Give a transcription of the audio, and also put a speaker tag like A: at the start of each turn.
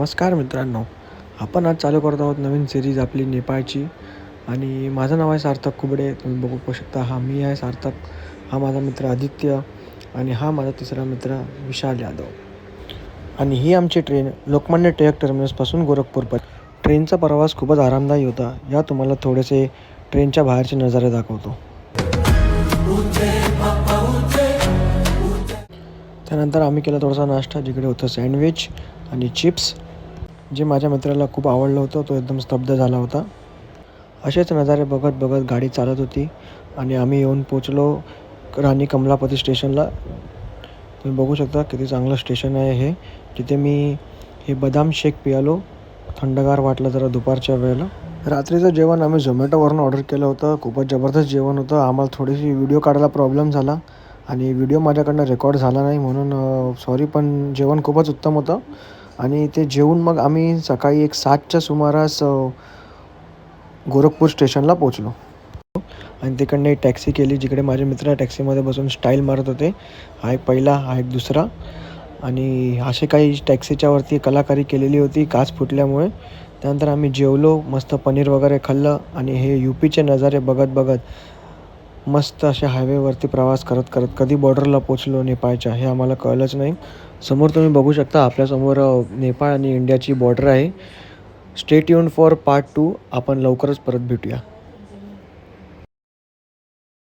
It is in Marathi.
A: नमस्कार मित्रांनो, आपण आज चालू करत आहोत नवीन सिरीज आपली नेपाळची. आणि माझं नाव आहे सार्थक कुबडे. तुम्ही बघू शकता, हा मी आहे सार्थक, हा माझा मित्र आदित्य आणि हा माझा तिसरा मित्र विशाल यादव. आणि ही आमची ट्रेन लोकमान्य टिळक टर्मिनसपासून गोरखपूरपर्यंत. ट्रेनचा प्रवास खूपच आरामदायी होता. या तुम्हाला थोडेसे ट्रेनच्या बाहेरचे नजारे दाखवतो. त्यानंतर आम्ही केला थोडासा नाश्ता, जिकडे होतं सँडविच आणि चिप्स, जे माझ्या मित्राला खूप आवडलं होतं. तो एकदम स्तब्ध झाला होता. असेच नजारे बघत बघत गाडी चालत होती आणि आम्ही येऊन पोचलो राणी कमलापती स्टेशनला. तुम्ही बघू शकता किती चांगलं स्टेशन आहे हे. तिथे मी हे बदाम शेक पियालो, थंडगार वाटलं जरा दुपारच्या वेळेला. रात्रीचं जेवण आम्ही झोमॅटोवरून ऑर्डर केलं होतं. खूपच जबरदस्त जेवण होतं. आम्हाला थोडीशी व्हिडिओ काढायला प्रॉब्लेम झाला आणि व्हिडिओ माझ्याकडनं रेकॉर्ड झाला नाही, म्हणून सॉरी. पण जेवण खूपच उत्तम होतं. आणि ते जेवून मग आम्ही सकाळी 7च्या सुमारास गोरखपूर स्टेशनला पोचलो. आणि तिकडनं एक टॅक्सी केली, जिकडे माझे मित्र टॅक्सीमध्ये बसून स्टाईल मारत होते. हा एक पहिला, हा एक दुसरा. आणि असे काही टॅक्सीच्यावरती कलाकारी केलेली होती काच फुटल्यामुळे. त्यानंतर आम्ही जेवलो, मस्त पनीर वगैरे खाल्लं आणि हे यूपीचे नजारे बघत बघत मस्त अशा हायवेवरती प्रवास करत करत कधी बॉर्डरला पोचलो नेपाळच्या, हे आम्हाला कळलंच नाही. समोर तुम्ही बघू शकता, आपल्यासमोर नेपाळ आणि इंडियाची बॉर्डर आहे. Stay tuned for part 2. आपण लवकरच परत भेटूया.